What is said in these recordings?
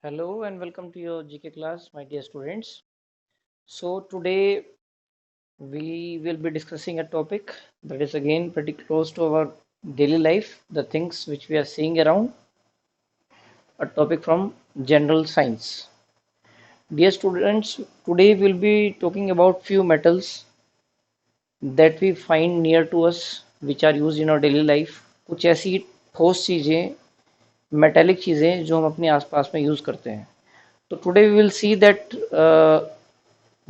Hello and welcome to your GK class, my dear students. So today we will be discussing a topic that is again pretty close to our daily life, the things which we are seeing around, a topic from general science. Dear students, today we'll be talking about few metals that we find near to us, which are used in our daily life. कुछ ऐसी ठोस चीजें, metallic चीजें जो हम अपने आसपास में यूज करते हैं. So today we will see that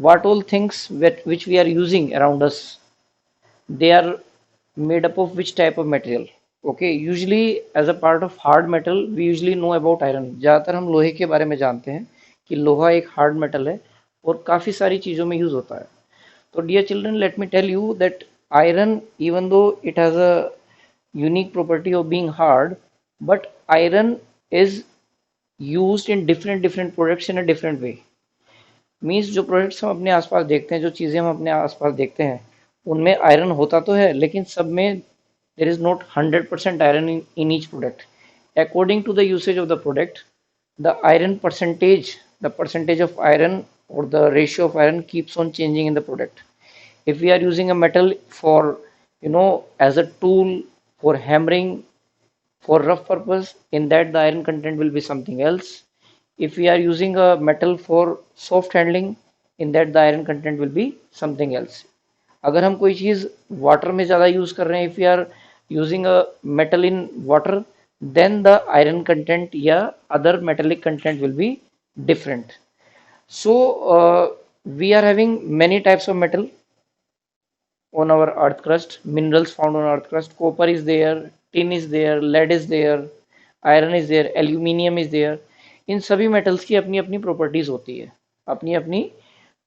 what all things which we are using around us, they are made up of which type of material. Okay, usually as a part of hard metal we usually know about iron. ज़्यादातर हम लोहे के बारे में जानते हैं कि लोहा एक हार्ड मेटल है और काफ़ी सारी चीज़ों में यूज़ होता है. तो dear children, let me tell you that iron, even though it has a unique property of being hard, but iron is used in different products in a different way. Means जो products हम अपने आसपास देखते हैं, जो चीज़ें हम अपने आसपास देखते हैं, उनमें आयरन होता तो है, लेकिन सब में there is not 100% iron in each product. According to the usage of the product, the iron percentage of iron or the ratio of iron keeps on changing in the product. If we are using a metal for, as a tool for hammering, for rough purpose, in that the iron content will be something else. If we are using a metal for soft handling, in that the iron content will be something else. अगर हम कोई चीज़ water में ज़्यादा use कर रहे हैं, if we are using a metal in water, then the iron content या other metallic content will be different. So we are having many types of metal on our earth crust, minerals found on earth crust. Copper is there, tin is there, lead is there, iron is there, aluminium is there. इन सभी metals की अपनी अपनी properties होती है, अपनी अपनी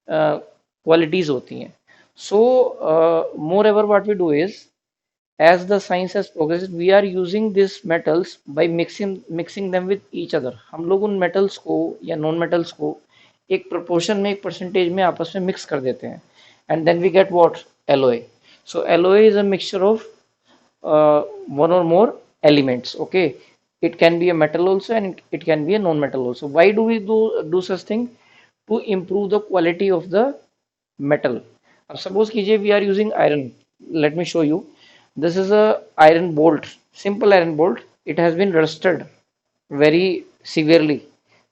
qualities होती हैं. So moreover what we do is, as the science has progressed, we are using these metals by mixing them with each other. हम लोग उन metals को या non metals को एक proportion में, एक percentage में आपस में mix कर देते हैं, and then we get what? Alloy. So alloy is a mixture of one or more elements. Okay, it can be a metal also and it can be a non-metal also. Why do we do such thing? To improve the quality of the metal. अब suppose कीजिए we are using iron. Let me show you. This is a iron bolt, simple iron bolt. It has been rusted very severely,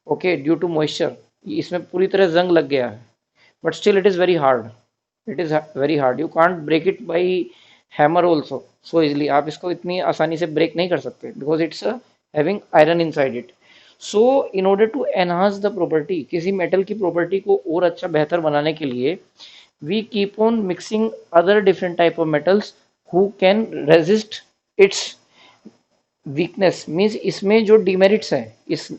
okay, due to moisture. इसमें पूरी तरह जंग लग गया है, but still it is very hard. It is very hard. You can't break it by hammer also so easily. आप इसको इतनी आसानी से break नहीं कर सकते because it's having iron inside it. So in order to enhance the property, किसी metal की property को और अच्छा बेहतर बनाने के लिए we keep on mixing other different type of metals who can resist its weakness. Means इसमें जो demerits हैं, इस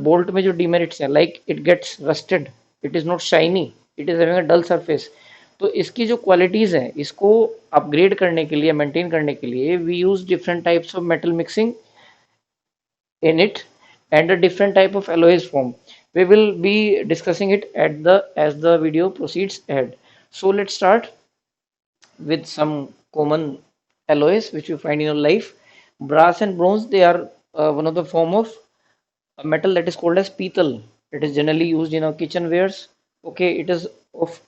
bolt में जो demerits हैं, like it gets rusted, it is not shiny, it is having a dull surface. तो इसकी जो क्वालिटीज़ हैं, इसको अपग्रेड करने के लिए, मेंटेन करने के लिए we use different types of metal mixing in it and a different type of alloys form. We will be discussing it as the video proceeds ahead. So let's start with some common alloys which you find in your life. Brass and bronze, they are one of the form of a metal that is called as petal. It is generally used in our kitchenwares. Okay, it is of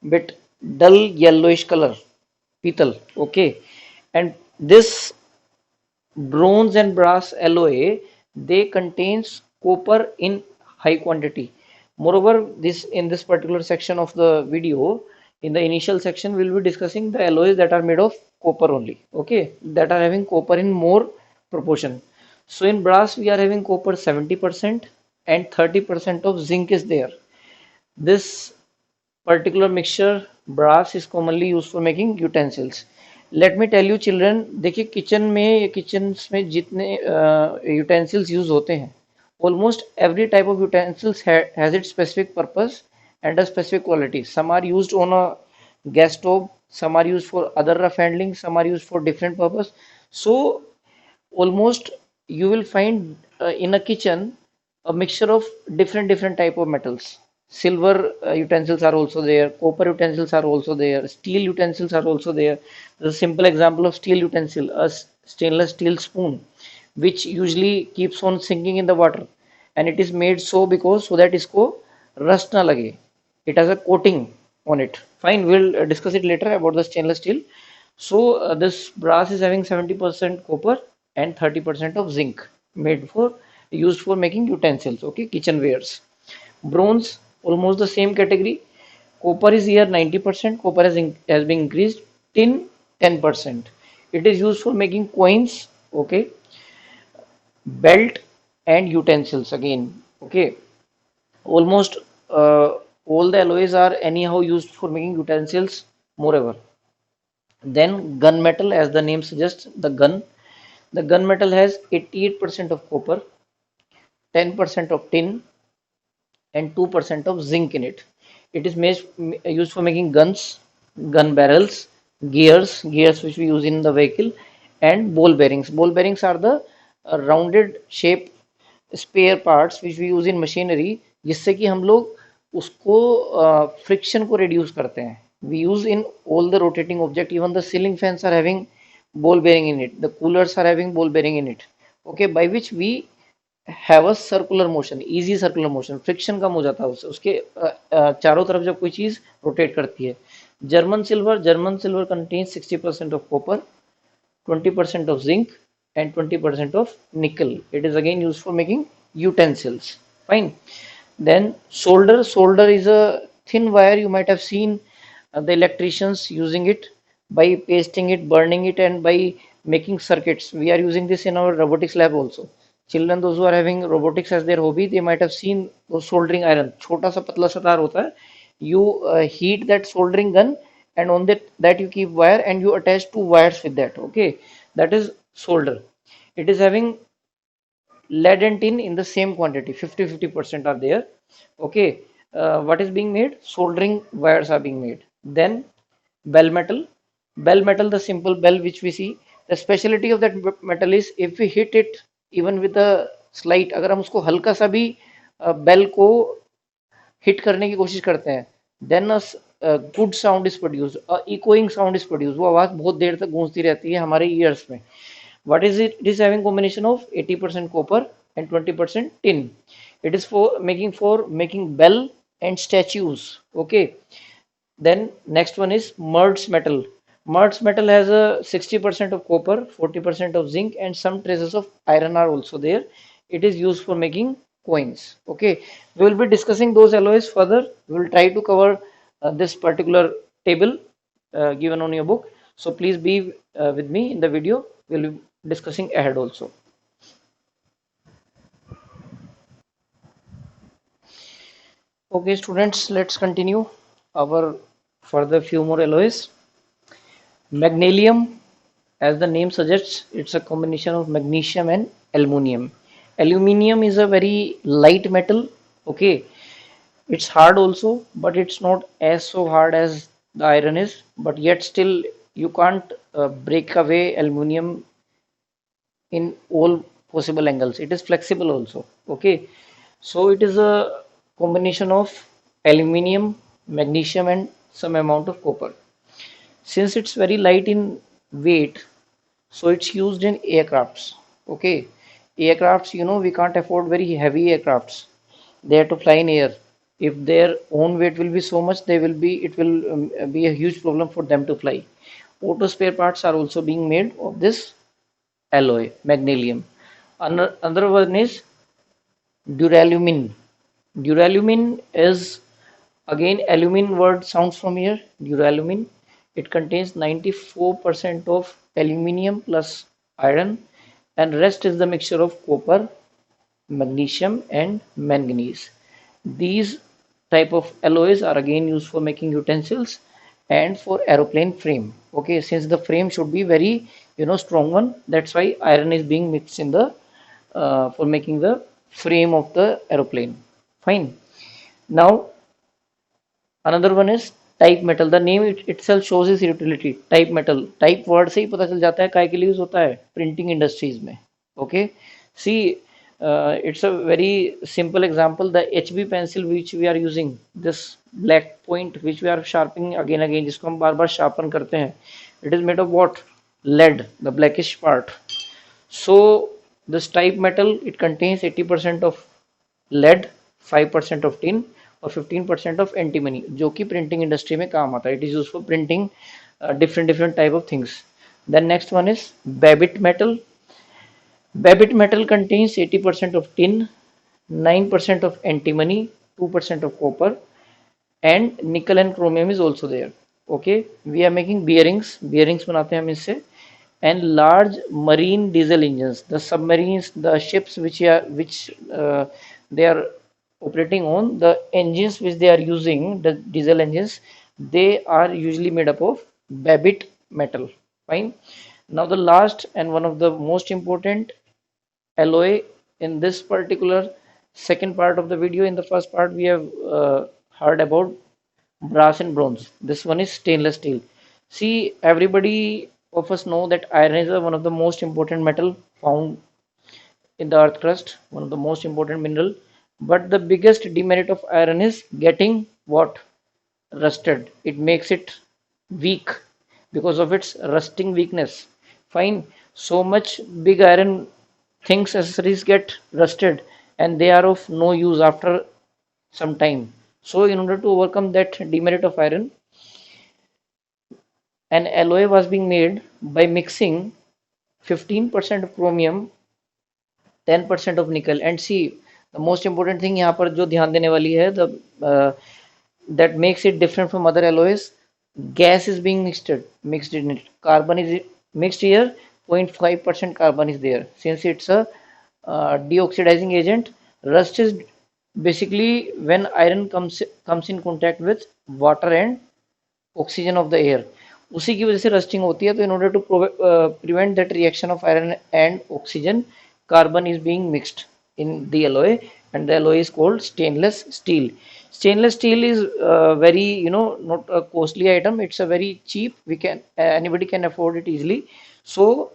bit dull yellowish color, petal. Okay, and this bronze and brass alloy, they contains copper in high quantity. Moreover, this in this particular section of the video, in the initial section, we will be discussing the alloys that are made of copper only. Okay, that are having copper in more proportion. So in brass we are having copper 70% and 30% of zinc is there. This particular mixture brass is commonly used for making utensils. Let me tell you children, देखिए kitchen में जितने utensils use होते हैं, almost every type of utensils has it specific purpose and a specific quality. Some are used on a gas stove, some are used for other rough handling, some are used for different purpose. So almost you will find in a kitchen a mixture of different type of metals. Silver utensils are also there, copper utensils are also there, steel utensils are also there. The simple example of steel utensil, a stainless steel spoon which usually keeps on sinking in the water, and it is made so because so that इसको rust ना लगे. It has a coating on it. Fine, we'll discuss it later about the stainless steel. So this brass is having 70% copper and 30% of zinc, made for used for making utensils, okay, kitchenwares. Bronze, almost the same category. Copper is here 90%, copper has been increased. Tin 10%. It is used for making coins, okay, belt and utensils again, okay. Almost all the alloys are anyhow used for making utensils, moreover. Then gunmetal, as the name suggests, the gun. The gunmetal has 88% of copper, 10% of tin, and 2% of zinc in it. It is used for making guns, gun barrels, gears which we use in the vehicle, and ball bearings. Ball bearings are the rounded shape spare parts which we use in machinery, जिससे कि हम लोग उसको friction को reduce करते हैं. We use in all the rotating object. Even the ceiling fans are having ball bearing in it. The coolers are having ball bearing in it. Okay, by which we have a circular motion, easy circular motion, friction कम हो जाता है उससे, उसके चारों तरफ जब कोई चीज रोटेट करती है. German silver contains 60% of copper, 20% of zinc, and 20% of nickel. It is again used for making utensils. Fine. Then solder is a thin wire. You might have seen the electricians using it by pasting it, burning it, and by making circuits. We are using this in our robotics lab also. Children, those who are having robotics as their hobby, they might have seen those soldering iron. छोटा सा पतला सा तार होता है. You heat that soldering gun, and on that you keep wire, and you attach two wires with that. Okay, that is solder. It is having lead and tin in the same quantity, 50-50% are there. Okay, what is being made? Soldering wires are being made. Then bell metal. Bell metal, the simple bell which we see, the speciality of that metal is if we hit it even with a slight, अगर हम उसको हल्का सा भी bell को hit करने की कोशिश करते हैं, then a good sound is produce, echoing sound is produce. वो आवाज बहुत देर तक गूंजती रहती है हमारे ईयर्स में. What is it? It is having combination of 80% copper and 20% tin. It is for making bell and statues. Okay. Then next one is merged metal. Merged metal has a 60% of copper, 40% of zinc, and some traces of iron are also there. It is used for making coins. Okay. We will be discussing those alloys further. We will try to cover this particular table given on your book. So please be with me in the video. We will be discussing ahead also. Okay, students, let's continue our further few more alloys. Magnesium, as the name suggests, it's a combination of magnesium and aluminium. Aluminium is a very light metal. Okay, it's hard also, but it's not as so hard as the iron is. But yet still, you can't break away aluminium in all possible angles. It is flexible also. Okay, so it is a combination of aluminium, magnesium, and some amount of copper. Since it's very light in weight, so it's used in aircrafts. Okay, aircrafts, we can't afford very heavy aircrafts. They have to fly in air. If their own weight will be so much, it will be a huge problem for them to fly. Auto spare parts are also being made of this alloy, magnesium. Another one is duralumin. Duralumin is again alumin word sounds from here. Duralumin. It contains 94% of aluminium plus iron, and rest is the mixture of copper, magnesium, and manganese. These type of alloys are again used for making utensils and for aeroplane frame. Okay, since the frame should be very strong one, that's why iron is being mixed in the for making the frame of the aeroplane. Fine. Now another one is type metal. The name itself shows its utility. Type metal. Type word से ही पता चल जाता है काय के लिए use होता है, प्रिंटिंग इंडस्ट्रीज में. Okay. See, it's a very simple example. The HB pencil which we are using, this black point which we are sharpening again जिसको हम बार बार sharpen करते हैं, it is made of what? Lead, the blackish part. So this type metal, it contains 80% of lead, 5% of tin और 15% of antimony, जो कि printing industry में काम आता है. It is use for printing different different type of things. Then next one is babbitt metal. Babbitt metal contains 80% of tin, 9% of antimony, 2% of copper, and nickel and chromium is also there. Okay, we are making bearings बनाते हैं हम इससे. And large marine diesel engines, the submarines, the ships which they are operating on, the engines which they are using, the diesel engines, they are usually made up of babbitt metal. Fine. Now the last and one of the most important alloy in this particular second part of the video. In the first part we have heard about brass and bronze. This one is stainless steel. See, everybody of us know that iron is one of the most important metal found in the earth crust, one of the most important mineral. But the biggest demerit of iron is getting what? Rusted. It makes it weak because of its rusting weakness. Fine. So much big iron things, accessories get rusted and they are of no use after some time. So in order to overcome that demerit of iron, an alloy was being made by mixing 15% of chromium, 10% of nickel. And see, the most important thing यहाँ पर जो ध्यान देने वाली है, that makes it different from other alloys, gas is being mixed in it. Carbon is mixed here. 0.5% carbon is there. Since it's a deoxidizing agent, rust is basically when iron comes in contact with water and oxygen of the air. उसी की वजह से rusting होती है. तो in order to prevent that reaction of iron and oxygen, carbon is being mixed in the alloy, and the alloy is called stainless steel. Stainless steel is very, not a costly item. It's a very cheap. We can anybody can afford it easily. So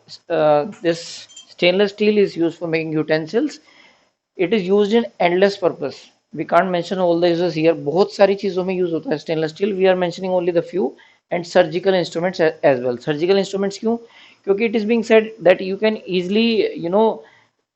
this stainless steel is used for making utensils. It is used in endless purpose. We can't mention all the uses here. बहुत सारी चीज़ों में use होता है stainless steel. We are mentioning only the few. And surgical instruments as well. Surgical instruments क्यों? क्योंकि it is being said that you can easily,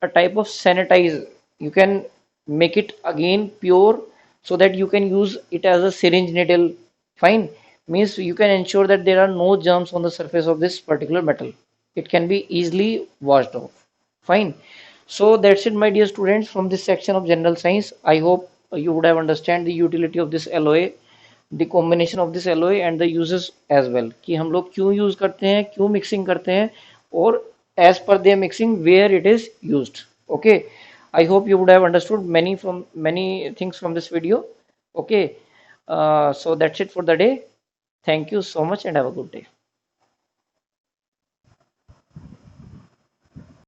a type of sanitize. You can make it again pure so that you can use it as a syringe needle. Fine. Means you can ensure that there are no germs on the surface of this particular metal. It can be easily washed off. Fine. So that's it, my dear students, from this section of general science. I hope you would have understand the utility of this alloy, the combination of this alloy and the uses as well, कि हम लोग क्यों use करते हैं, क्यों mixing करते हैं, और as per their mixing where it is used. Okay, I hope you would have understood many things from this video. Okay, so that's it for the day. Thank you so much and have a good day.